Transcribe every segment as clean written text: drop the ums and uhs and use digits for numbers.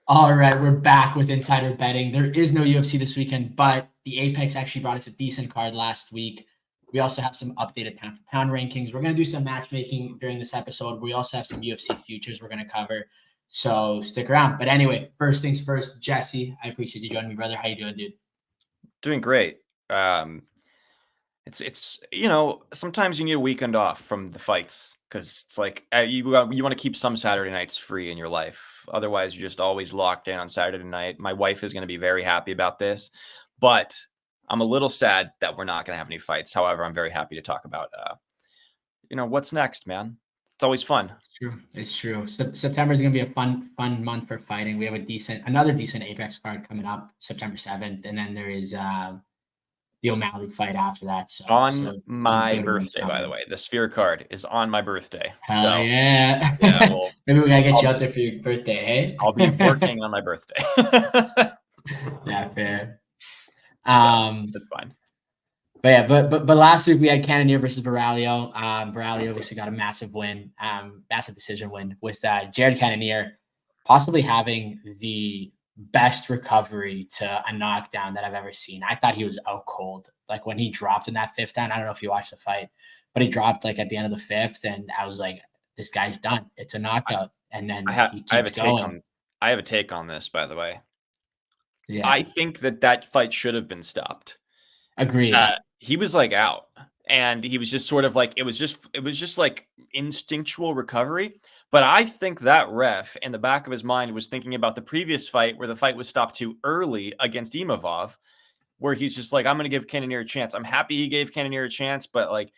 All right, we're back with insider betting. There is no UFC this weekend, but the Apex actually brought us a decent card last week. We also have some updated pound for pound rankings. We're going to do some matchmaking during this episode. We also have some UFC futures we're going to cover. So stick around. But anyway, first things first, Jesse, I appreciate you joining me, brother. How you doing, dude? Doing great. It's sometimes you need a weekend off from the fights because it's like you want to keep some Saturday nights free in your life. Otherwise, you're just always locked in on Saturday night. My wife is going to be very happy about this, but I'm a little sad that we're not going to have any fights. However, I'm very happy to talk about what's next, man. It's always fun. It's true. It's true. September is going to be a fun month for fighting. We have another decent Apex card coming up September 7th, and then there is the O'Malley fight after that. On So some my good ones birthday, by the coming. way, the Sphere card is on my birthday. Hell So yeah. yeah, well, Maybe we gotta get you out there for your birthday, I'll be hey? working on my birthday. Yeah, fair. So that's fine. But yeah, but last week we had Cannonier versus Baraglio. Baraglio obviously got a massive win, massive decision win with Jared Cannonier possibly having the best recovery to a knockdown that I've ever seen. I thought he was out cold. Like when he dropped in that fifth down, I don't know if you watched the fight, but he dropped like at the end of the fifth, and I was like, this guy's done. It's a knockout. And then he I have a keeps take going. on I have a take on this, by the way. Yeah. I think that fight should have been stopped. Agreed. He was like out, and he was just sort of like it was just like instinctual recovery. But I think that ref in the back of his mind was thinking about the previous fight where the fight was stopped too early against Imavov, where he's just like, I'm going to give Cannonier a chance. I'm happy he gave Cannonier a chance, but like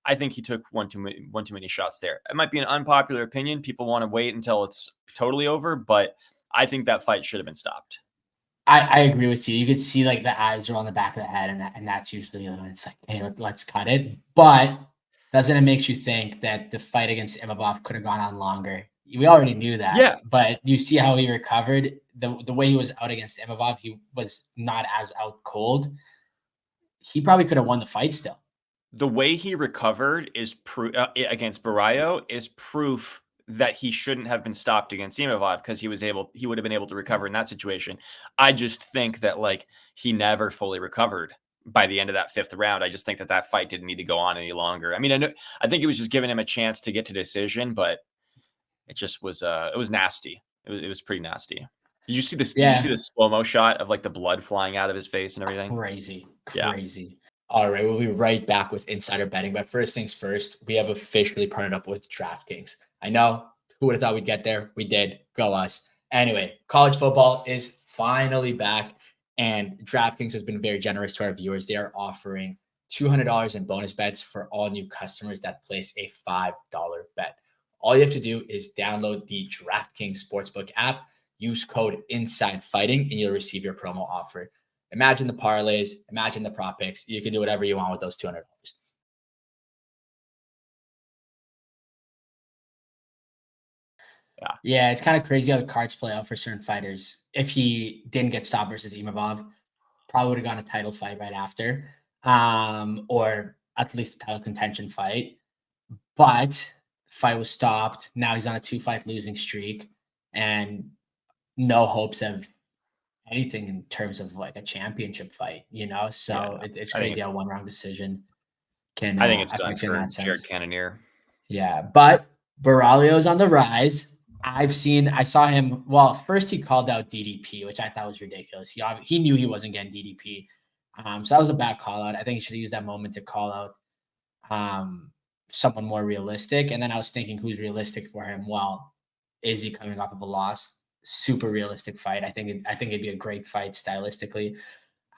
I think he took one too many shots there. It might be an unpopular opinion. People want to wait until it's totally over, but I think that fight should have been stopped. I agree with you. You could see like the eyes are on the back of the head, and that's usually when it's like, hey, let's cut it. But doesn't it makes you think that the fight against Imavov could have gone on longer? We already knew that, Yeah, but you see how he recovered. The way he was out against Imavov, he was not as out cold. He probably could have won the fight still. the way he recovered is against Barayo is proof that he shouldn't have been stopped against Imavov because he would have been able to recover in that situation. I just think that like he never fully recovered by the end of that fifth round. I just think that fight didn't need to go on any longer. I mean, I think it was just giving him a chance to get to decision, but it just was it was nasty. It was pretty nasty. Did you see this? Did you see Yeah, the slow-mo shot of like the blood flying out of his face and everything? crazy, Yeah. crazy. All right, we'll be right back with insider betting. But first things first, we have officially partnered up with DraftKings. I know, who would have thought we'd get there? We did. Go us. Anyway, college football is finally back, and DraftKings has been very generous to our viewers. They are offering $200 in bonus bets for all new customers that place a $5 bet. All you have to do is download the DraftKings Sportsbook app, use code INSIDEFIGHTING, and you'll receive your promo offer. Imagine the parlays, imagine the prop picks. You can do whatever you want with those $200. Yeah. Yeah, it's kind of crazy how the cards play out for certain fighters. If he didn't get stopped versus Imavov, probably would have gone a title fight right after, or at least a title contention fight. But fight was stopped. Now he's on a 2-fight losing streak, and no hopes of anything in terms of like a championship fight. Yeah. So it's I think crazy it's how one wrong decision can I think it's done affect you in for that Jared sense. Cannonier. Yeah, but Baraglio's on the rise. I saw him. Well, first he called out DDP, which I thought was ridiculous. He knew he wasn't getting DDP, so that was a bad call out. I think he should have used that moment to call out someone more realistic. And then I was thinking, who's realistic for him? Well, is he coming off of a loss? Super realistic fight. I think it'd be a great fight stylistically.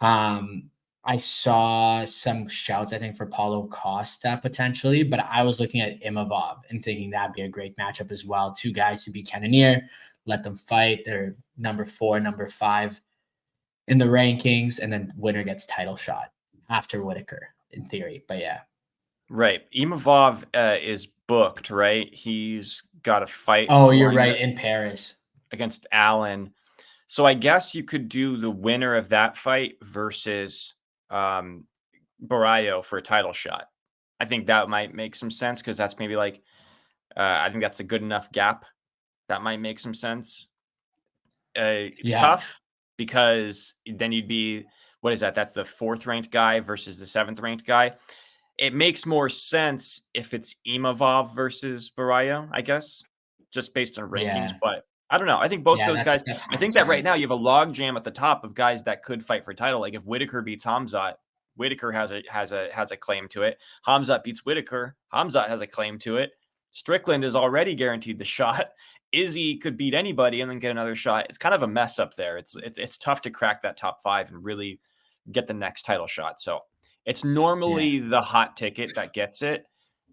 Um, I saw some shouts, I think, for Paulo Costa potentially, but I was looking at Imavov and thinking that'd be a great matchup as well. Two guys who beat Cannonier, let them fight. They're number 4, number 5 in the rankings, and then winner gets title shot after Whitaker, in theory. But yeah. Right. Imavov is booked, right? He's got a fight Oh, you're lined right, up in Paris. against Allen. So I guess you could do the winner of that fight versus Barayo for a title shot. I think that might make some sense because that's maybe like I think that's a good enough gap. That might make some sense. It's Yeah. tough because then you'd be, what is that? That's the 4th ranked guy versus the 7th ranked guy. It makes more sense if it's Imavov versus Barayo, I guess, just based on rankings. Yeah. But I don't know. I think both Yeah. those guys, That's I think that right hindsight. now you have a log jam at the top of guys that could fight for title. Like if Whitaker beats Hamzat, Whitaker has a claim to it. Hamzat beats Whitaker, Hamzat has a claim to it. Strickland is already guaranteed the shot. Izzy could beat anybody and then get another shot. It's kind of a mess up there. It's tough to crack that top 5 and really get the next title shot. So it's Yeah. normally the hot ticket that gets it.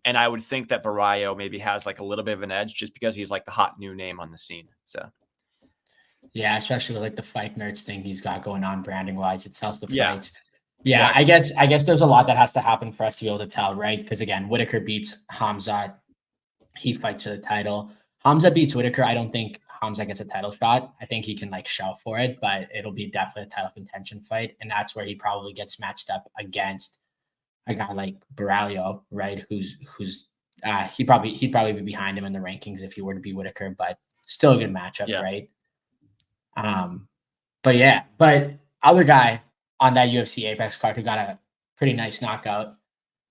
And I would think that Barayo maybe has like a little bit of an edge just because he's like the hot new name on the scene. So Yeah, especially with like the fight nerds thing he's got going on branding wise. It sells the yeah, fights. Yeah, exactly. I guess there's a lot that has to happen for us to be able to tell, right? Because again, Whitaker beats Hamzat. He fights for the title. Hamza beats Whitaker. I don't think Hamza gets a title shot. I think he can like shout for it, but it'll be definitely a title contention fight. And that's where he probably gets matched up against a guy like Baraglio, right? He'd probably be behind him in the rankings if he were to be Whitaker, but still a good matchup, Yeah. right? But other guy on that UFC Apex card who got a pretty nice knockout,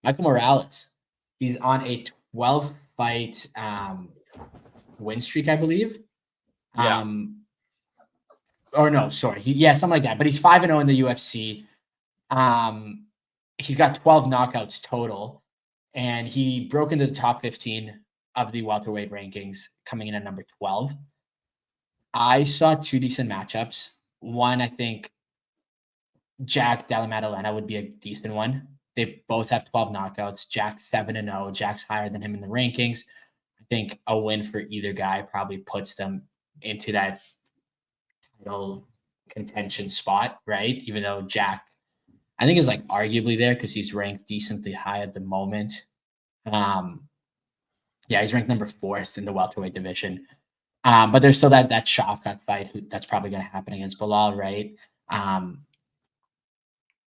Michael Morales. He's on a 12 fight win streak, I believe. Yeah. Or no, sorry. Something like that. But he's 5-0 in the UFC. He's got 12 knockouts total, and he broke into the top 15 of the welterweight rankings, coming in at number 12. I saw 2 decent matchups. One, I think Jack Della Maddalena would be a decent one. They both have 12 knockouts. Jack's 7-0. Jack's higher than him in the rankings. I think a win for either guy probably puts them into that title contention spot, right? Even though Jack, I think, is like arguably there because he's ranked decently high at the moment. He's ranked number 4th in the welterweight division. But there's still that Shavkat fight that's probably going to happen against Bilal, right? And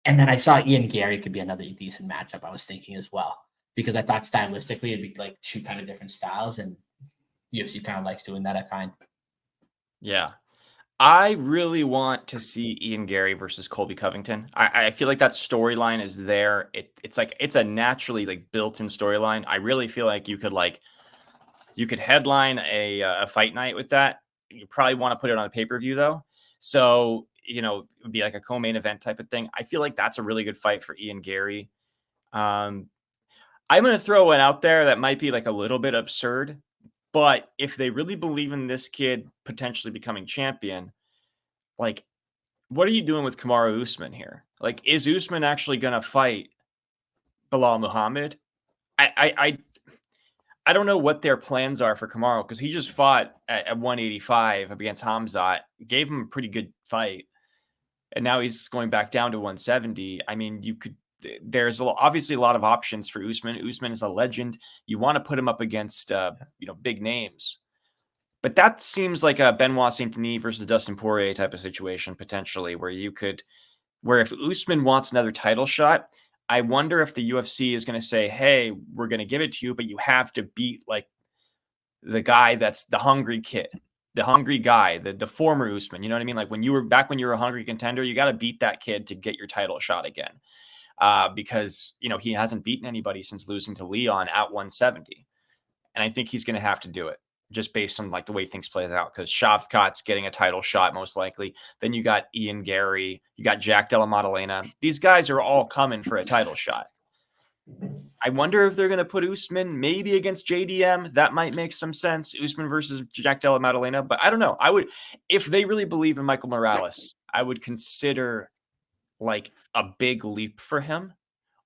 then I saw Ian Gary could be another decent matchup. I was thinking as well, because I thought stylistically it'd be like 2 kind of different styles, and UFC kind of likes doing that, I find. Yeah. I really want to see Ian Gary versus Colby Covington. I feel like that storyline is there. It's like it's a naturally like built-in storyline. I really feel like you could headline a fight night with that. You probably want to put it on a pay-per-view though. So, it would be like a co-main event type of thing. I feel like that's a really good fight for Ian Gary. I'm going to throw one out there that might be like a little bit absurd, but if they really believe in this kid potentially becoming champion, like, what are you doing with Kamaru Usman here? Like, is Usman actually going to fight Bilal Muhammad? I don't know what their plans are for Kamaru, because he just fought at 185 against Hamzat, gave him a pretty good fight, and now he's going back down to 170. I mean, there's obviously a lot of options for Usman. Usman is a legend. You want to put him up against big names, but that seems like a Benoit Saint-Denis versus Dustin Poirier type of situation potentially, where if Usman wants another title shot, I wonder if the UFC is going to say, hey, we're going to give it to you, but you have to beat like the guy that's the hungry kid, the hungry guy, the former Usman. You know what I mean? Like when you were a hungry contender, you got to beat that kid to get your title shot again. Because, he hasn't beaten anybody since losing to Leon at 170. And I think he's going to have to do it just based on like the way things play out, because Shavkat's getting a title shot most likely. Then you got Ian Gary, you got Jack Della Maddalena. These guys are all coming for a title shot. I wonder if they're going to put Usman maybe against JDM. That might make some sense. Usman versus Jack Della Maddalena. But I don't know. If they really believe in Michael Morales, I would consider like a big leap for him,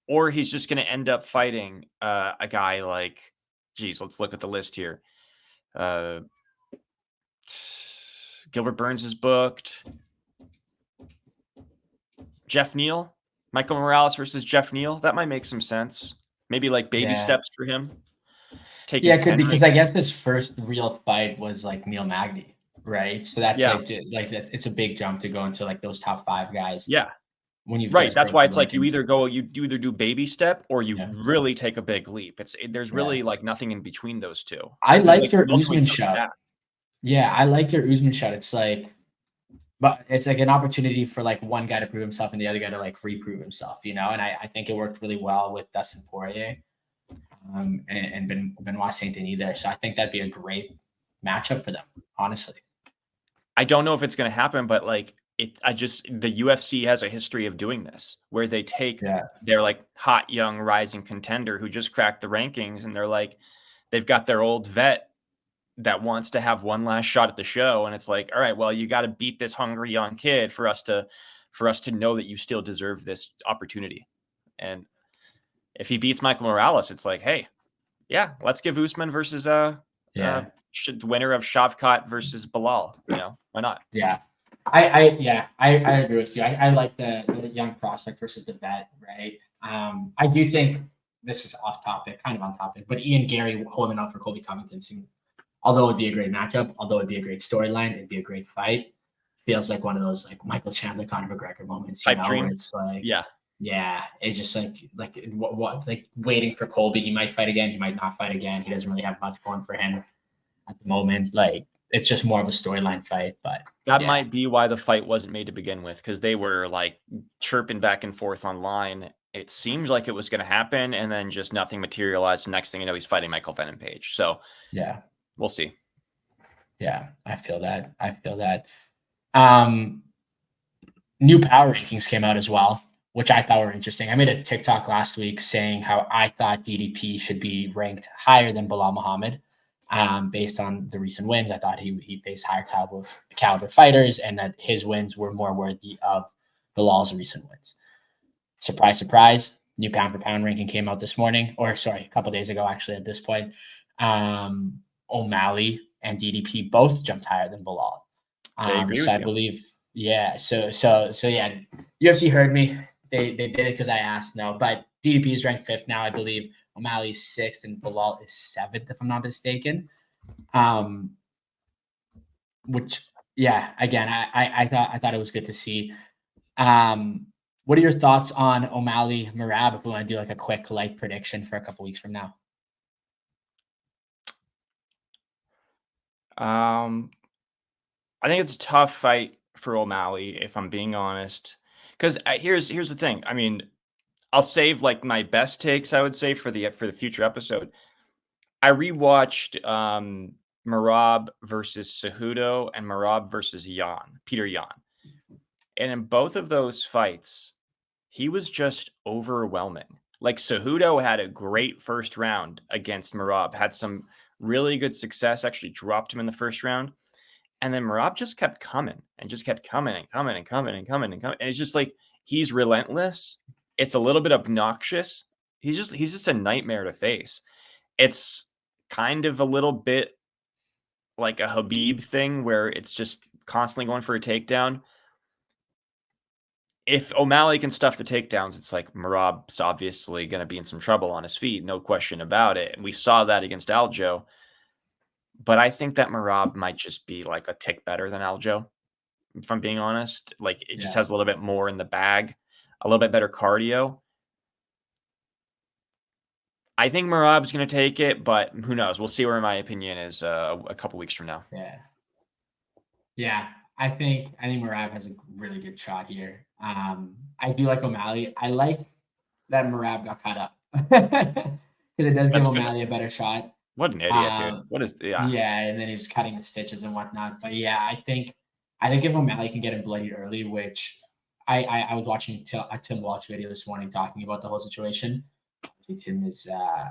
or he's just going to end up fighting a guy like, let's look at the list here. Gilbert Burns is booked. Jeff Neal, Michael Morales versus Jeff Neal. That might make some sense. Maybe like baby steps for him. It could, because I guess his first real fight was like Neil Magny, right? So that's it's a big jump to go into like those top 5 guys. Yeah. When you that's why it's like you either do baby step or you really take a big leap. There's really like nothing in between those two. I like your Usman shot. Yeah, I like your Usman shot. It's like but it's like an opportunity for like one guy to prove himself and the other guy to like reprove himself, you know. And I think it worked really well with Dustin Poirier, and Benoit Saint Denis there. So I think that'd be a great matchup for them, honestly. I don't know if it's going to happen, but like the UFC has a history of doing this where they take Yeah, their like hot young rising contender who just cracked the rankings, and they've got their old vet that wants to have one last shot at the show, and it's like, all right, well, you got to beat this hungry young kid for us to know that you still deserve this opportunity. And if he beats Michael Morales, it's like, hey, yeah, let's give Usman versus yeah, the winner of Shavkat versus Bilal. You know, why not? yeah. I agree with you. I like the young prospect versus the vet, right? I do think this is off topic, kind of on topic, but Ian Gary holding out for Colby Covington seemed, although it'd be a great matchup, although it'd be a great storyline, it'd be a great fight. Feels like one of those like Michael Chandler, Conor McGregor moments, you Pipe know, where dream. it's like, Yeah. yeah, it's just like what like waiting for Colby. He might fight again, he might not fight again. He doesn't really have much going for him at the moment. Like it's just more of a storyline fight, but That yeah, might be why the fight wasn't made to begin with, because they were like chirping back and forth online. It seemed like it was going to happen, and then just nothing materialized. Next thing you know, he's fighting Michael Venom Page. So yeah, we'll see. yeah. I feel that. I feel that. Um, New power rankings came out as well, which I thought were interesting. I made a TikTok last week saying how I thought DDP should be ranked higher than Bilal Muhammad, based on the recent wins. I thought he faced higher caliber fighters, and that his wins were more worthy of Bilal's recent wins. Surprise, surprise. New pound for pound ranking came out this morning, or sorry, a couple days ago, actually, at this point. O'Malley and DDP both jumped higher than Bilal. They agree So with I you. believe, yeah. So yeah, UFC heard me. They did it because I asked. No, but DDP is ranked fifth now, I believe. O'Malley's sixth, and Bilal is seventh, if I'm not mistaken. Um, which yeah, again, I thought it was good to see. Um, what are your thoughts on O'Malley Merab? If we want to do like a quick light prediction for a couple weeks from now. I think it's a tough fight for O'Malley, if I'm being honest. Because here's the thing. I mean, I'll save like my best takes, I would say, for the future episode. I rewatched Merab versus Cejudo and Merab versus Peter Yan. And in both of those fights, he was just overwhelming. Like Cejudo had a great first round against Merab, had some really good success, actually dropped him in the first round. And then Merab just kept coming and just kept coming and coming and coming and coming and coming. And it's just like he's relentless. It's a little bit obnoxious. He's just a nightmare to face. It's kind of a little bit like a Habib thing where it's just constantly going for a takedown. If O'Malley can stuff the takedowns, it's like Merab's obviously going to be in some trouble on his feet, no question about it. And we saw that against Aljo. But I think that Merab might just be like a tick better than Aljo, if I'm being honest. Like it just Yeah. has a little bit more in the bag, a little bit better cardio. I think Merab's going to take it, but who knows? We'll see where my opinion is a couple weeks from now. Yeah. Yeah. I think Merab has a really good shot here. I do like O'Malley. I like that Merab got caught up because it does give That's good. O'Malley a better shot. What an idiot, dude. Um, What is, yeah. yeah, and then he was cutting the stitches and whatnot. But yeah, I think if O'Malley can get him bloodied early, which I was watching a Tim Walsh video this morning talking about the whole situation. Tim is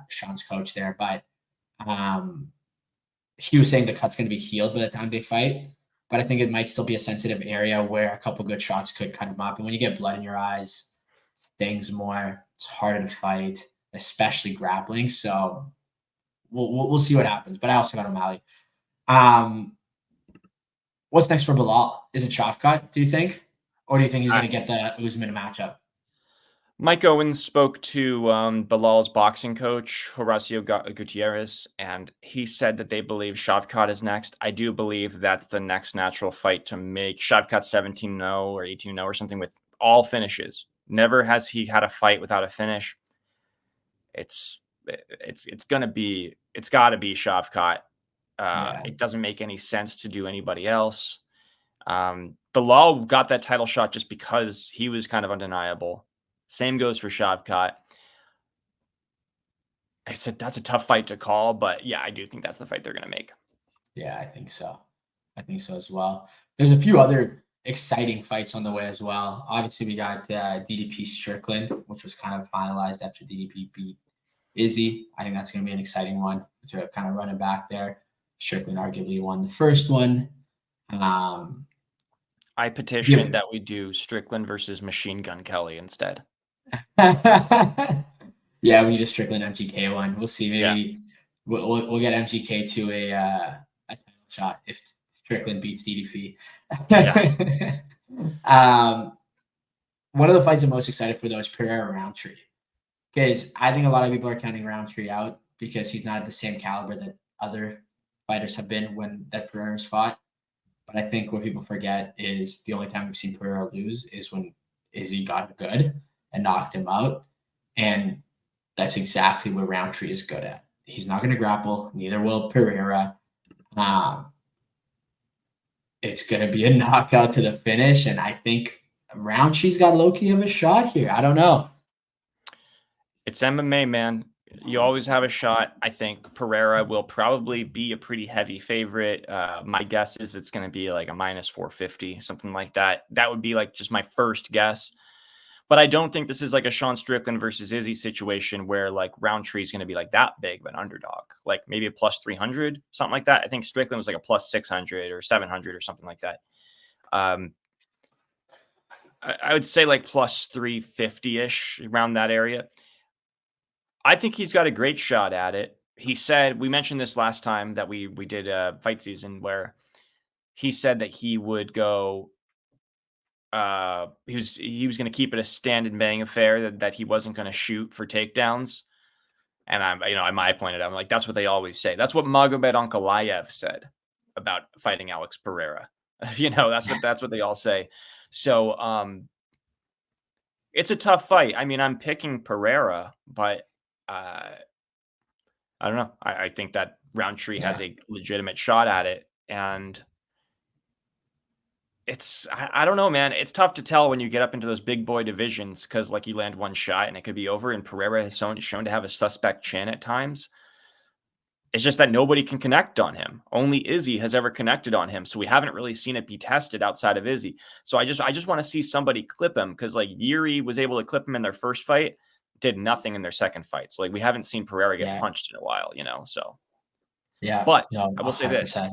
Sean's coach there, but um, he was saying the cut's going to be healed by the time they fight. But I think it might still be a sensitive area where a couple good shots could cut him up. And when you get blood in your eyes, it stings more. It's harder to fight, especially grappling. So we'll see what happens. But I also got O'Malley. Um, what's next for Bilal? Is it Shafkat, do you think? Or do you think he's going to get the Usman matchup? Mike Owens spoke to Bilal's boxing coach, Horacio Gutierrez, and he said that they believe Shavkat is next. I do believe that's the next natural fight to make. Shavkat 17-0 or 18-0 or something with all finishes. Never has he had a fight without a finish. It's got to be Shavkat. Yeah. It doesn't make any sense to do anybody else. Bilal got that title shot just because he was kind of undeniable. Same goes for Shavkat. That's a tough fight to call, but yeah, I do think that's the fight they're going to make. Yeah, I think so. I think so as well. There's a few other exciting fights on the way as well. Obviously, we got DDP Strickland, which was kind of finalized after DDP beat Izzy. I think that's going to be an exciting one to kind of run it back there. Strickland arguably won the first one. I petitioned that we do Strickland versus Machine Gun Kelly instead. Yeah, we need a Strickland MGK one. We'll see. Maybe Yeah. we'll get MGK to a title shot if Strickland beats DDP. Yeah. One of the fights I'm most excited for though is Pereira Roundtree, because I think a lot of people are counting Roundtree out because he's not at the same caliber that other fighters have been when that Pereira's fought. But I think what people forget is the only time we've seen Pereira lose is when Izzy got good and knocked him out. And that's exactly what Roundtree is good at. He's not going to grapple. Neither will Pereira. It's going to be a knockout to the finish. And I think Roundtree's got low-key of a shot here. I don't know. It's MMA, man. You always have a shot. I think Pereira will probably be a pretty heavy favorite. My guess is it's going to be like a minus 450, something like that. That would be like just my first guess. But I don't think this is like a Sean Strickland versus Izzy situation where like Roundtree is going to be like that big of an underdog, like maybe a plus 300, something like that. I think Strickland was like a plus 600 or 700 or something like that. I would say like plus 350-ish, around that area. I think he's got a great shot at it. He said, we mentioned this last time that we did a fight season, where he said that he would go, he was going to keep it a stand and bang affair, that he wasn't going to shoot for takedowns. And I pointed out, I'm like, that's what they always say. That's what Magomed Ankalaev said about fighting Alex Pereira. That's what they all say. So it's a tough fight. I mean, I'm picking Pereira, but I don't know. I think that Roundtree has a legitimate shot at it. And I don't know, man. It's tough to tell when you get up into those big boy divisions, because like you land one shot and it could be over. And Pereira has shown to have a suspect chin at times. It's just that nobody can connect on him. Only Izzy has ever connected on him. So we haven't really seen it be tested outside of Izzy. So I just want to see somebody clip him, because like Yuri was able to clip him in their first fight, did nothing in their second fight. So like we haven't seen Pereira get punched in a while, so. Yeah. But no, I will say this. 100%.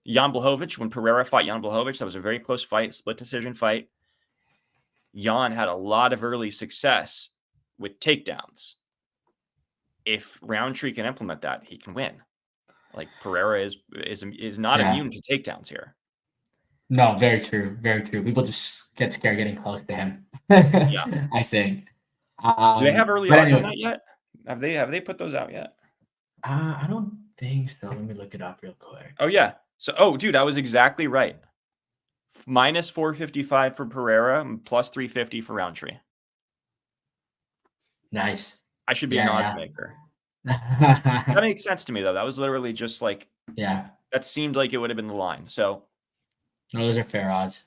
Jan Blachowicz, when Pereira fought Jan Blachowicz, that was a very close fight, split decision fight. Jan had a lot of early success with takedowns. If Roundtree can implement that, he can win. Like Pereira is not immune to takedowns here. No, very true. Very true. People just get scared getting close to him. Yeah. I think. Do they have early odds on that yet? Have they put those out yet? I don't think so. Let me look it up real quick. Oh, yeah. So, dude, I was exactly right. Minus 455 for Pereira and plus 350 for Roundtree. Nice. I should be an odds maker. That makes sense to me, though. That was literally just like, that seemed like it would have been the line. So, no, those are fair odds.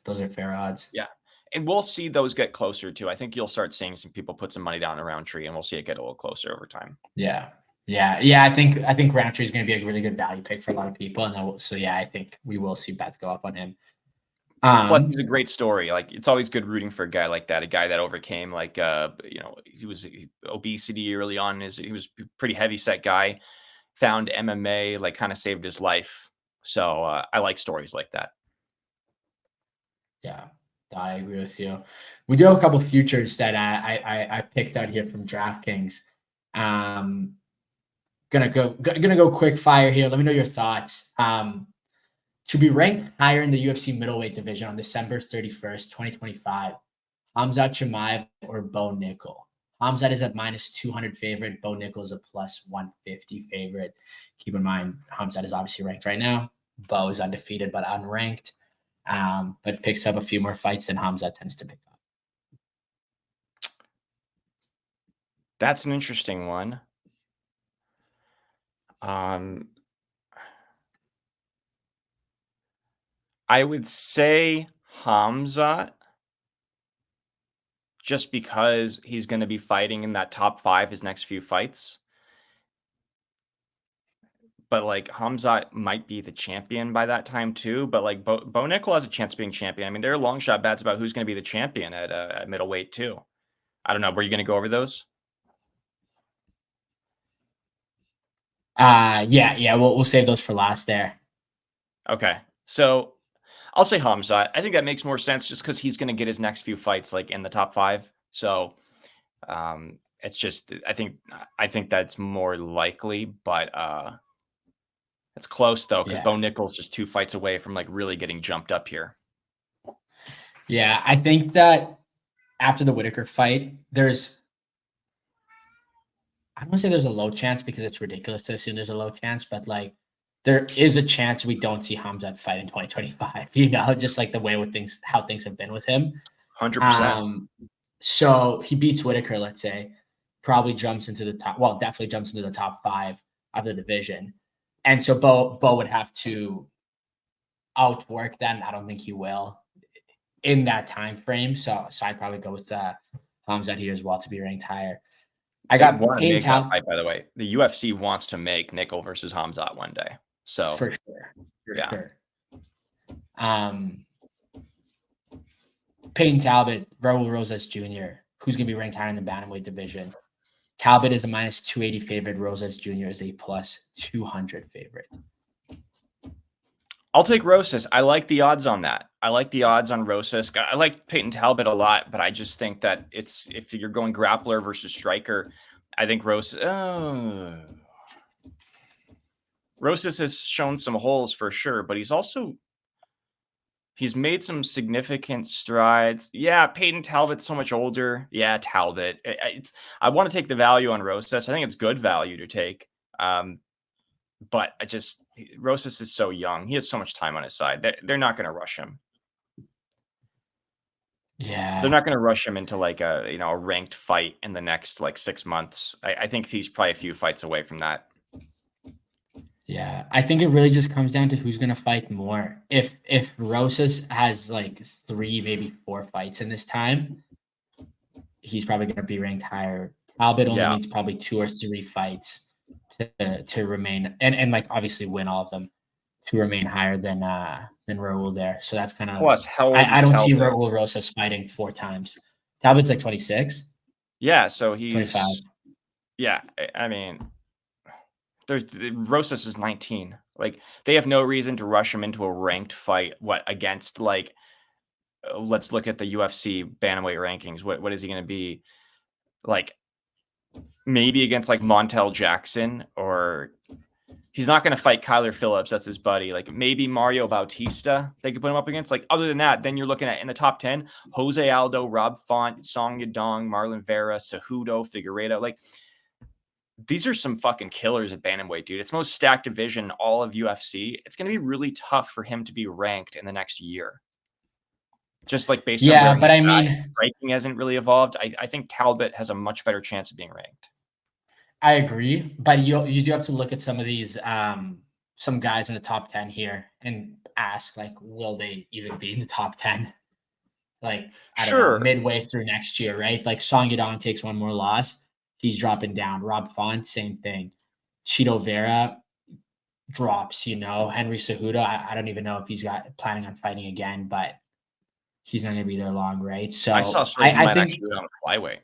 Yeah. And we'll see those get closer too. I think you'll start seeing some people put some money down on Roundtree, and we'll see it get a little closer over time. Yeah. I think Roundtree is going to be a really good value pick for a lot of people, and I think we will see bets go up on him. Plus, he's a great story. Like, it's always good rooting for a guy like that, a guy that overcame he was obesity early on. He was a pretty heavy set guy, found MMA, like kind of saved his life. So I like stories like that. Yeah, I agree with you. We do have a couple of futures that I picked out here from DraftKings. Gonna go quick fire here. Let me know your thoughts. To be ranked higher in the UFC middleweight division on December 31st, 2025, Khamzat Chimaev or Bo Nickel. Khamzat is at minus 200 favorite. Bo Nickel is a plus 150 favorite. Keep in mind, Khamzat is obviously ranked right now. Bo is undefeated but unranked, but picks up a few more fights than Khamzat tends to pick up. That's an interesting one. I would say Hamzat just because he's going to be fighting in that top 5 his next few fights. But like Hamzat might be the champion by that time too. But like Bo Nickel has a chance of being champion. I mean, there are long shot bets about who's going to be the champion at middleweight too. I don't know. Were you going to go over those? Yeah. We'll save those for last there. Okay, so I'll say Hamzat. I think that makes more sense just because he's going to get his next few fights like in the top 5. So it's just I think that's more likely, but it's close though because Bo Nickel's just 2 fights away from like really getting jumped up here. Yeah, I think that after the Whitaker fight, I don't want to say there's a low chance because it's ridiculous to assume there's a low chance, but like there is a chance we don't see Hamzat fight in 2025, just like the way how things have been with him. 100%. So he beats Whitaker, let's say, probably jumps into the top, well, definitely jumps into the top 5 of the division. And so Bo would have to outwork that, and I don't think he will in that time frame. So I'd probably go with Hamzat here as well to be ranked higher. I got Payton Talbot. Fight, by the way, the UFC wants to make Nickel versus Hamzat one day. So for sure. Payton Talbot, Raul Rosas Jr., who's going to be ranked higher in the bantamweight division. Talbot is a minus 280 favorite. Rosas Jr. is a plus 200 favorite. I'll take Rosas. I like the odds on that. I like the odds on Rosas. I like Payton Talbot a lot, but I just think that if you're going grappler versus striker, I think Rosas has shown some holes for sure, but he's made some significant strides. Yeah, Payton Talbot's so much older. Yeah, Talbot. I want to take the value on Rosas. I think it's good value to take. But Rosas is so young. He has so much time on his side. They're not going to rush him. Yeah. They're not going to rush him into like a ranked fight in the next like 6 months. I think he's probably a few fights away from that. Yeah, I think it really just comes down to who's going to fight more. If Rosas has like 3, maybe 4 fights in this time, he's probably going to be ranked higher. Talbot only needs probably 2 or 3 fights to remain and like obviously win all of them to remain higher than Raul there. So that's kind of plus how old I don't see Raul Rosas fighting 4 times. Talbot's like 26. Yeah, so he's 25. Yeah, I mean, Rosas is 19. Like they have no reason to rush him into a ranked fight. Against like? Let's look at the UFC bantamweight rankings. What is he going to be like? Maybe against like Montel Jackson, or he's not going to fight Kyler Phillips. That's his buddy. Like maybe Mario Bautista. They could put him up against. Like other than that, then you're looking at in the top 10: Jose Aldo, Rob Font, Song Yadong, Marlon Vera, Cejudo, Figueiredo. Like these are some fucking killers at bantamweight, dude. It's most stacked division in all of UFC. It's going to be really tough for him to be ranked in the next year. Just like based on where but I mean, ranking hasn't really evolved. I think Talbot has a much better chance of being ranked. I agree, but you do have to look at some of these some guys in the top 10 here and ask like, will they even be in the top 10? Like I don't know, midway through next year, right? Like Song Yadong takes 1 more loss, he's dropping down. Rob Font, same thing. Chito Vera drops. Henry Cejudo. I don't even know if he's planning on fighting again, but he's not going to be there long, right? So I saw I think actually on a flyweight.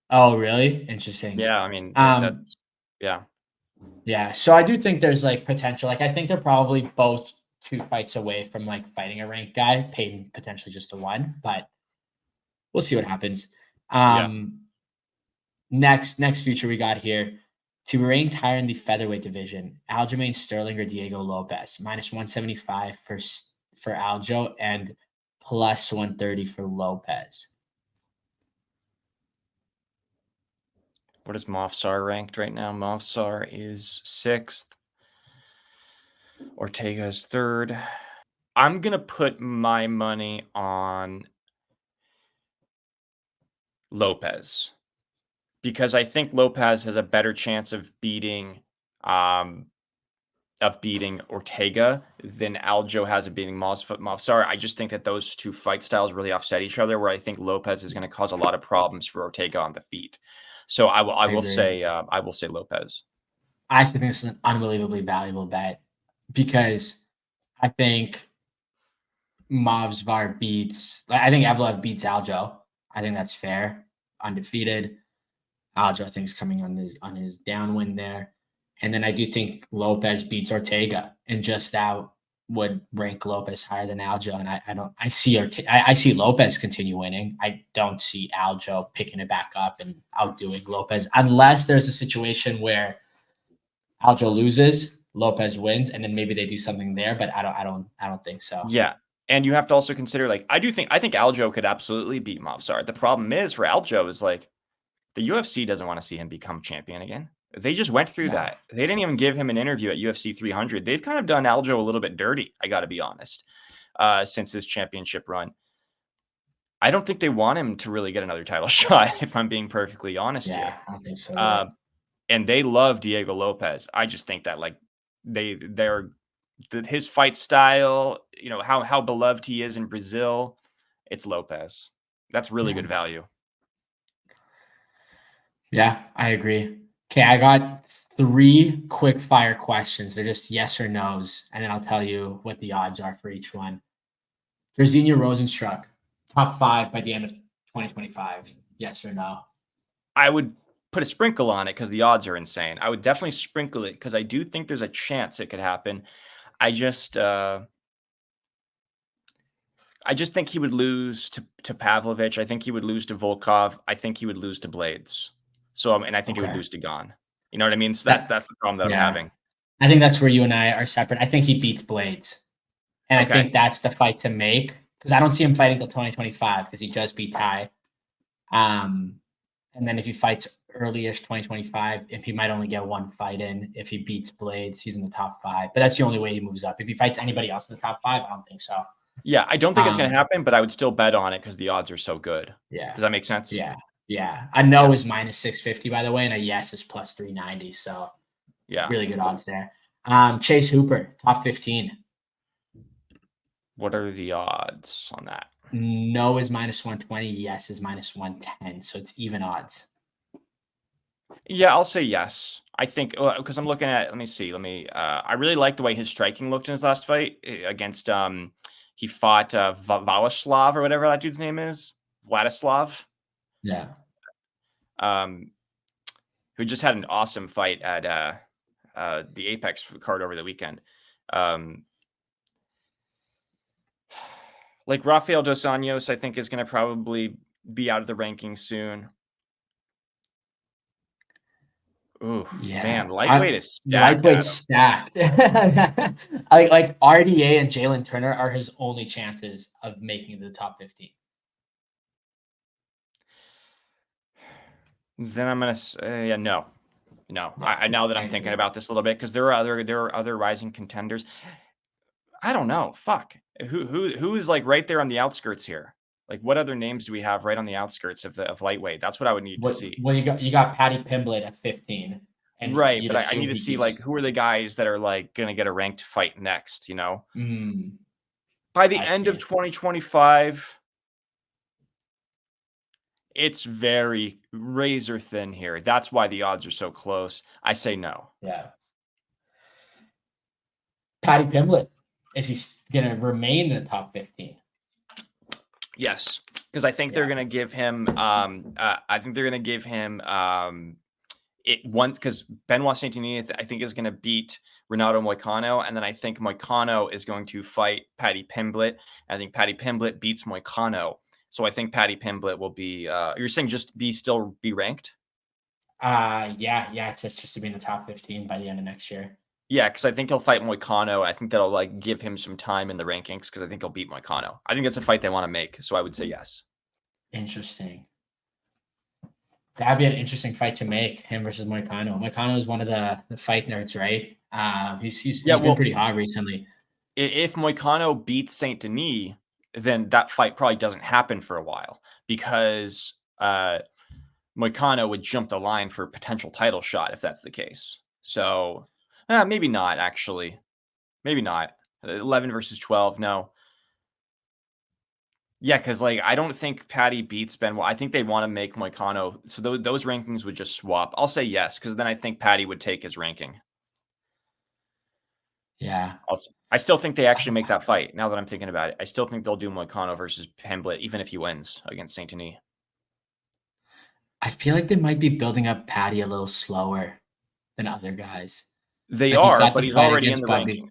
Oh, really? Interesting. Yeah, I mean, that's yeah. So I do think there's like potential. Like I think they're probably both 2 fights away from like fighting a ranked guy. Payton potentially just a 1, but we'll see what happens. Next feature we got here, to be ranked higher in the featherweight division: Aljamain Sterling or Diego Lopez. Minus 175 for Aljo and plus 130 for Lopez. What is Mofsar ranked right now? Mofsar is 6th. Ortega's 3rd. I'm going to put my money on Lopez because I think Lopez has a better chance of beating of beating Ortega than Aljo has of beating Mavsar. I just think that those two fight styles really offset each other, where I think Lopez is going to cause a lot of problems for Ortega on the feet. So I will agree. say Lopez. I actually think this is an unbelievably valuable bet because I think Mavsvar beats. I think Evloev beats Aljo. I think that's fair. Undefeated. Aljo, I think, is coming on his downwind there, and then I do think Lopez beats Ortega, and just that would rank Lopez higher than Aljo. And I see Lopez continue winning. I don't see Aljo picking it back up and outdoing Lopez unless there's a situation where Aljo loses, Lopez wins, and then maybe they do something there. But I don't think so. Yeah. And you have to also consider, like, I think Aljo could absolutely beat Mavsar. The problem is for Aljo is like the UFC doesn't want to see him become champion again. They just went through No. that. They didn't even give him an interview at UFC 300. They've kind of done Aljo a little bit dirty, I got to be honest, since his championship run. I don't think they want him to really get another title shot, if I'm being perfectly honest Yeah, here. I don't think so. And they love Diego Lopez. I just think that like his fight style, you know, how beloved he is in Brazil, it's Lopez. That's really good value. Yeah, I agree. Okay, I got 3 quick fire questions. They're just yes or no's, and then I'll tell you what the odds are for each one. Jairzinho Rosenstruck, top 5 by the end of 2025. Yes or no? I would put a sprinkle on it because the odds are insane. I would definitely sprinkle it because I do think there's a chance it could happen. I just think he would lose to Pavlovich. I think he would lose to Volkov. I think he would lose to Blades. So and I think he would lose to Gon. You know what I mean? So that's the problem that I'm having. I think that's where you and I are separate. I think he beats Blades. And I think that's the fight to make because I don't see him fighting until 2025 because he just beat Ty. And then if he fights early-ish 2025, if he might only get 1 fight in, if he beats Blades, he's in the top 5. But that's the only way he moves up. If he fights anybody else in the top 5, I don't think so. Yeah, I don't think it's going to happen, but I would still bet on it because the odds are so good. Yeah. Does that make sense? Yeah. Yeah. A no is minus 650, by the way, and a yes is plus 390. So yeah, really good odds there. Chase Hooper, top 15. What are the odds on that? No is minus 120. Yes is minus 110. So it's even odds. Yeah, I'll say yes. I think because I'm looking at. Let me see. I really like the way his striking looked in his last fight against. He fought Vladislav or whatever that dude's name is. Vladislav. Yeah. Who just had an awesome fight at the Apex card over the weekend. Like Rafael Dos Anjos, I think is going to probably be out of the rankings soon. Ooh, yeah. Man, lightweight is stacked. Lightweight stacked. like RDA and Jalen Turner are his only chances of making it to the top 15. Then I'm gonna say no. I now that I'm thinking about this a little bit because there are other rising contenders. I don't know. Fuck. Who is like right there on the outskirts here? Like what other names do we have right on the outskirts of lightweight? That's what I would need to see. Well, you got Paddy Pimblett at 15. And right, but I need to see like who are the guys that are like gonna get a ranked fight next, you know? By the end of 2025. It's very razor thin here. That's why the odds are so close. I say no. Yeah. Paddy Pimblett, is he going to remain in the top 15? Yes, because I think they're going to give him. I think they're going to give him it once because Benoit Saint-Denis I think is going to beat Renato Moicano, and then I think Moicano is going to fight Paddy Pimblett. I think Paddy Pimblett beats Moicano. So I think Paddy Pimblett will be. You're saying just still be ranked? Yeah. It's just to be in the top 15 by the end of next year. Yeah, because I think he'll fight Moicano. I think that'll like give him some time in the rankings because I think he'll beat Moicano. I think that's a fight they want to make. So I would say yes. Interesting. That'd be an interesting fight to make, him versus Moicano. Moicano is one of the fight nerds, right? He's been pretty hot recently. If Moicano beats Saint Denis, then that fight probably doesn't happen for a while because Moicano would jump the line for a potential title shot if that's the case. So, Maybe not, actually. Maybe not. 11 versus 12, no. Yeah, because like I don't think Patty beats Benoit. I think they want to make Moicano. So those rankings would just swap. I'll say yes, because then I think Patty would take his ranking. Yeah. I still think they actually make that fight. Now that I'm thinking about it, I still think they'll do Moicano versus Pimblett, even if he wins against Saint Denis. I feel like they might be building up Patty a little slower than other guys. They Like he's are, got but the he's fight already in against the Bobby. rankings.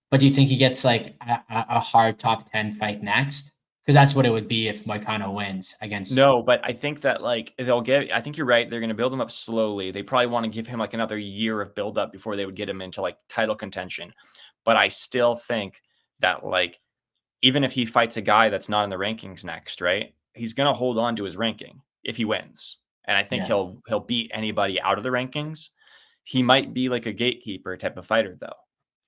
But do you think he gets like a hard top 10 fight next? Because that's what it would be if Moicano wins against. No, but I think that like I think you're right. They're going to build him up slowly. They probably want to give him like another year of build up before they would get him into like title contention. But I still think that like even if he fights a guy that's not in the rankings next, right? He's going to hold on to his ranking if he wins. And I think Yeah. he'll beat anybody out of the rankings. He might be like a gatekeeper type of fighter though.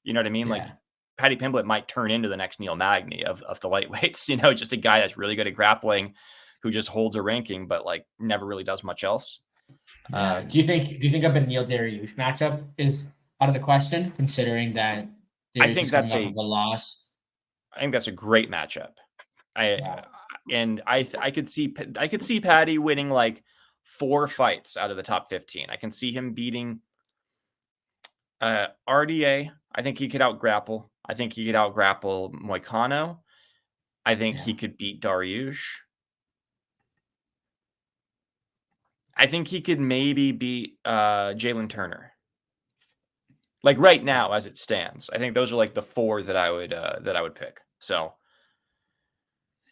You know what I mean? Like Yeah. Paddy Pimblett might turn into the next Neil Magny of the lightweights, just a guy that's really good at grappling who just holds a ranking, but like never really does much else. Yeah. Do you think a Beneil Dariush matchup is out of the question, considering that Dariush is coming off of a loss? I think that's a great matchup. I could see Patty winning like 4 fights out of the top 15. I can see him beating RDA. I think he could out grapple. I think he could out grapple Moicano. I think he could beat Dariush. I think he could maybe beat Jalen Turner. Like right now, as it stands, I think those are like the 4 that I would pick. So,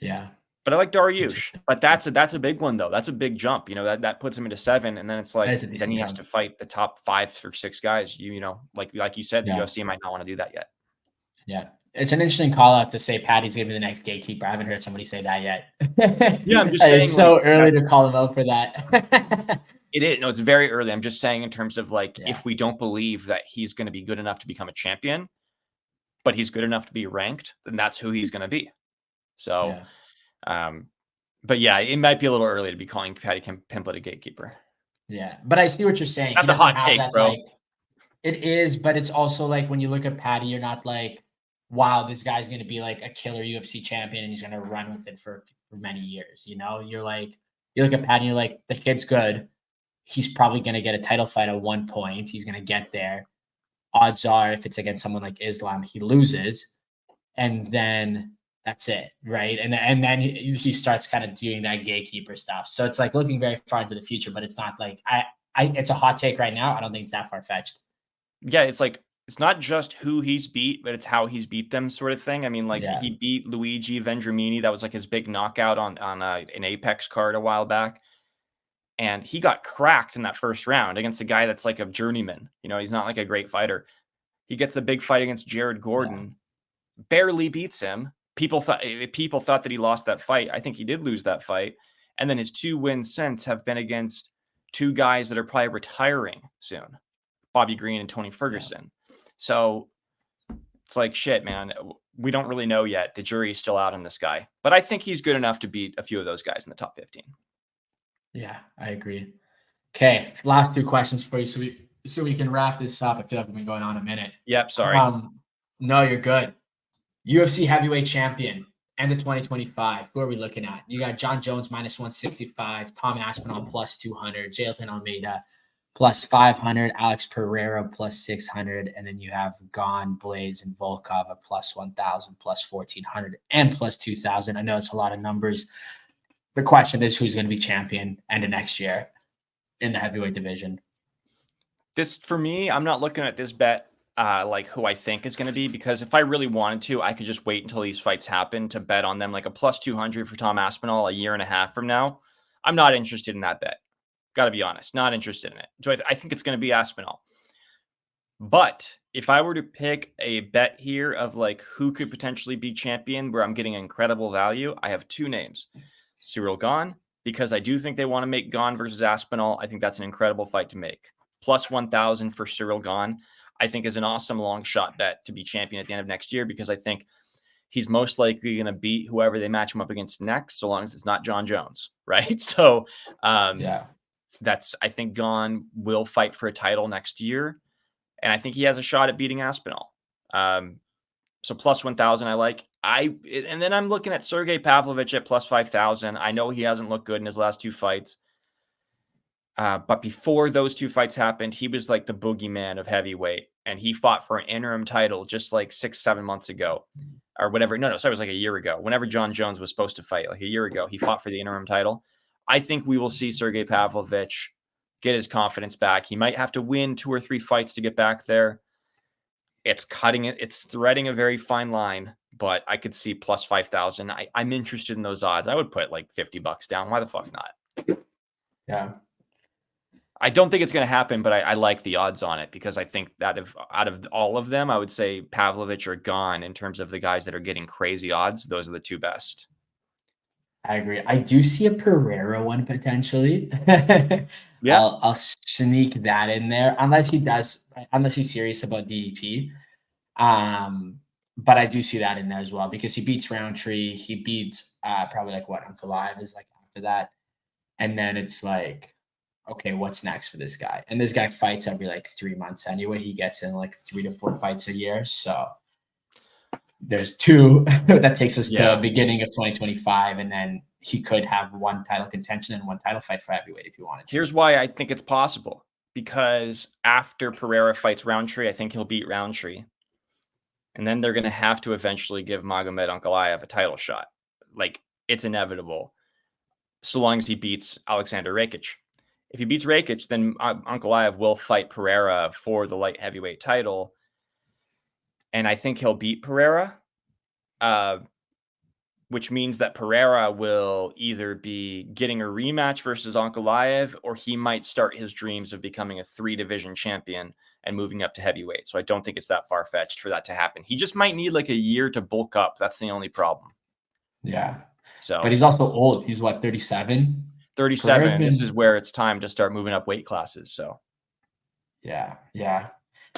yeah. But I like Dariush. But that's a big one though. That's a big jump. That puts him into 7, and then it's like then he has to fight the top 5 or 6 guys. Like you said, the UFC might not want to do that yet. Yeah. It's an interesting call out to say Patty's gonna be the next gatekeeper. I haven't heard somebody say that yet. Yeah, I'm just saying it's so early to call him out for that. It is. No, it's very early. I'm just saying in terms of like if we don't believe that he's going to be good enough to become a champion, but he's good enough to be ranked, then that's who he's going to be. So, but yeah, it might be a little early to be calling Patty Pimblett a gatekeeper. Yeah, but I see what you're saying. That's a hot take, bro. Like, it is, but it's also like when you look at Patty, you're not like, wow, this guy's going to be like a killer UFC champion and he's going to run with it for many years. You're like, you look at Patty and you're like, the kid's good. He's probably going to get a title fight at one point. He's going to get there. Odds are, if it's against someone like Islam, he loses. And then that's it, right? And then he starts kind of doing that gatekeeper stuff. So it's like looking very far into the future, but it's not like it's a hot take right now. I don't think it's that far-fetched. Yeah, it's like it's not just who he's beat, but it's how he's beat them, sort of thing. I mean, like he beat Luigi Vendramini. That was like his big knockout on an Apex card a while back. And he got cracked in that first round against a guy that's like a journeyman. He's not like a great fighter. He gets the big fight against Jared Gordon, barely beats him. People thought that he lost that fight. I think he did lose that fight. And then his 2 wins since have been against 2 guys that are probably retiring soon, Bobby Green and Tony Ferguson. So it's like, shit, man, we don't really know yet. The jury's still out on this guy. But I think he's good enough to beat a few of those guys in the top 15. Yeah, I agree. Okay, last 2 questions for you, so we can wrap this up. I feel like we've been going on a minute. Yep, sorry. No, you're good. UFC heavyweight champion, end of 2025. Who are we looking at? You got John Jones minus 165, Tom Aspinall plus 200, Jailton Almeida plus 500, Alex Pereira plus 600, and then you have Gane, Blades, and Volkov at plus 1,000, plus 1,400, and plus 2,000. I know it's a lot of numbers. The question is who's going to be champion end of next year in the heavyweight division. This, for me, I'm not looking at this bet like who I think is going to be, because if I really wanted to, I could just wait until these fights happen to bet on them, like a plus 200 for Tom Aspinall a year and a half from now. I'm not interested in that bet. Got to be honest, not interested in it. So I think it's going to be Aspinall. But if I were to pick a bet here of like who could potentially be champion where I'm getting incredible value, I have 2 names. Cyril Gane, because I do think they want to make Gane versus Aspinall. I think that's an incredible fight to make. Plus 1,000 for Cyril Gane, I think is an awesome long shot bet to be champion at the end of next year, because I think he's most likely going to beat whoever they match him up against next, so long as it's not John Jones, right? So I think Gane will fight for a title next year. and I think he has a shot at beating Aspinall. So plus 1,000, I like. And then I'm looking at Sergey Pavlovich at plus 5,000. I know he hasn't looked good in his last 2 fights. But before those 2 fights happened, he was like the boogeyman of heavyweight, and he fought for an interim title just like 6-7 months ago or whatever. No, sorry, it was like a year ago. Whenever John Jones was supposed to fight, like a year ago, he fought for the interim title. I think we will see Sergey Pavlovich get his confidence back. He might have to win 2 or 3 fights to get back there. It's threading a very fine line, but I could see plus 5,000. I'm interested in those odds. I would put like $50 down. Why the fuck not? Yeah. I don't think it's going to happen, but I like the odds on it because I think that out of all of them, I would say Pavlovich or Gane in terms of the guys that are getting crazy odds. Those are the 2 best. I agree. I do see a Pereira one potentially. Yeah. I'll sneak that in there unless he's serious about DDP. But I do see that in there as well because he beats Roundtree. He beats probably like what Uncle Live is like after that. And then it's like, okay, what's next for this guy? And this guy fights every like 3 months anyway. He gets in like 3 to 4 fights a year. So there's 2 that takes us to beginning of 2025. And then he could have 1 title contention and 1 title fight for heavyweight if you wanted to. Here's why I think it's possible. Because after Pereira fights Roundtree, I think he'll beat Roundtree. And then they're going to have to eventually give Magomed Ankalaev a title shot. Like, it's inevitable. So long as he beats Alexander Rakic. If he beats Rakic, then Ankalaev will fight Pereira for the light heavyweight title. And I think he'll beat Pereira, which means that Pereira will either be getting a rematch versus Ankalaev, or he might start his dreams of becoming a 3-division champion and moving up to heavyweight. So I don't think it's that far-fetched for that to happen. He just might need like a year to bulk up. That's the only problem. Yeah. So, but he's also old. He's what, 37? 37. This is where it's time to start moving up weight classes. So, yeah.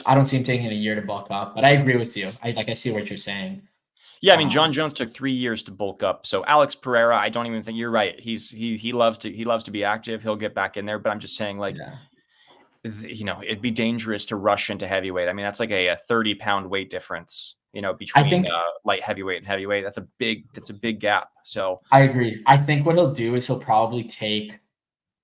I don't see him taking a year to bulk up, but I agree with you. I see what you're saying. Yeah, I mean, John Jones took 3 years to bulk up. So Alex Pereira, I don't even think you're right. He loves to be active. He'll get back in there. But I'm just saying, like, it'd be dangerous to rush into heavyweight. I mean, that's like a 30-pound weight difference. Between light heavyweight and heavyweight. That's a big gap. So I agree. I think what he'll do is he'll probably take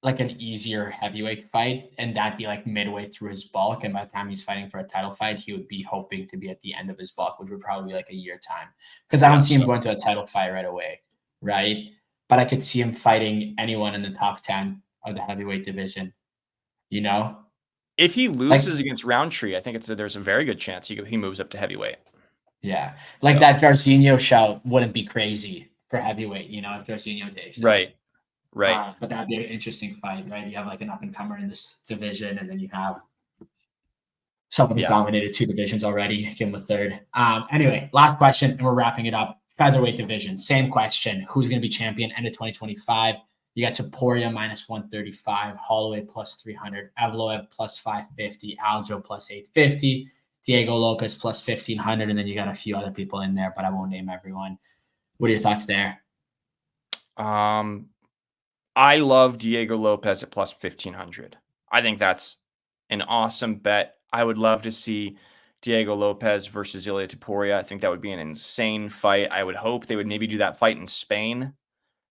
like an easier heavyweight fight, and that'd be like midway through his bulk. And by the time he's fighting for a title fight, he would be hoping to be at the end of his bulk, which would probably be like a year time. Because I don't see him going to a title fight right away, right? But I could see him fighting anyone in the top 10 of the heavyweight division. If he loses against Roundtree, I think there's a very good chance he moves up to heavyweight. Yeah, that Jairzinho shout wouldn't be crazy for heavyweight, if Jairzinho takes it. Right. But that'd be an interesting fight, right? You have like an up-and-comer in this division, and then you have someone who's dominated 2 divisions already, give him a third. Anyway, last question, and we're wrapping it up. Featherweight division, same question. Who's going to be champion end of 2025? You got Topuria minus 135, Holloway plus 300, Evloev plus 550, Aljo plus 850, Diego Lopez plus 1,500, and then you got a few other people in there, but I won't name everyone. What are your thoughts there? I love Diego Lopez at plus 1,500. I think that's an awesome bet. I would love to see Diego Lopez versus Ilia Topuria. I think that would be an insane fight. I would hope they would maybe do that fight in Spain.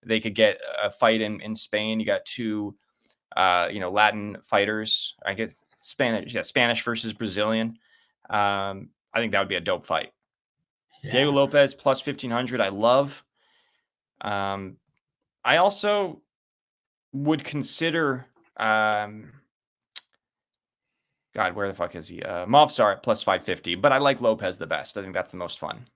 They could get a fight in Spain. You got 2, Latin fighters. I get Spanish versus Brazilian. I think that would be a dope fight. Yeah. Diego Lopez plus 1,500. I love. I also would consider. God, where the fuck is he? Movsar at plus 550. But I like Lopez the best. I think that's the most fun.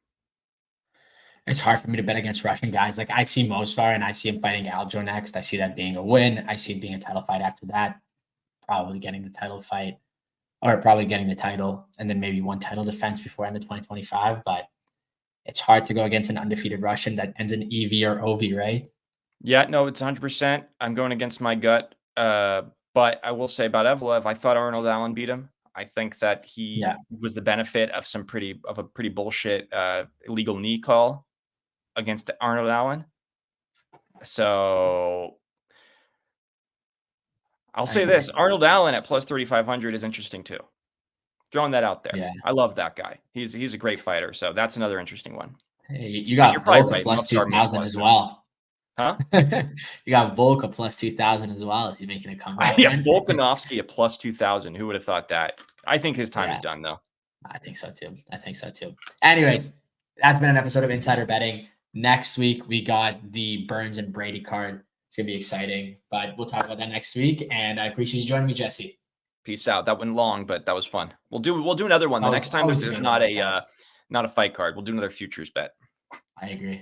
It's hard for me to bet against Russian guys. Like, I see Movsar and I see him fighting Aljo next. I see that being a win. I see it being a title fight after that. Probably getting the title fight, or probably getting the title, and then maybe 1 title defense before end of 2025. But it's hard to go against an undefeated Russian that ends in EV or OV, right? Yeah, no, it's 100%. I'm going against my gut. But I will say about Evloev, I thought Arnold Allen beat him. I think that he was the benefit of a pretty bullshit illegal knee call against Arnold Allen. So I'll say this: Arnold Allen at plus 3,500 is interesting too. Throwing that out there. Yeah. I love that guy. He's a great fighter. So that's another interesting one. Hey, you You're got probably Volk right. plus Must start making 2,000 plus as now. well. Huh? You got Volk plus 2,000 as well. Is he making a comeback? Yeah, again? Volkanovski at plus 2,000. Who would have thought that? I think his time is Yeah. done, though. I think so too. Anyways, that's been an episode of Insider Betting. Next week, we got the Burns and Brady card. It's going to be exciting, but we'll talk about that next week. And I appreciate you joining me, Jesse. Peace out. That went long, but that was fun. We'll do another one. The next time there's not a fight card. We'll do another futures bet. I agree.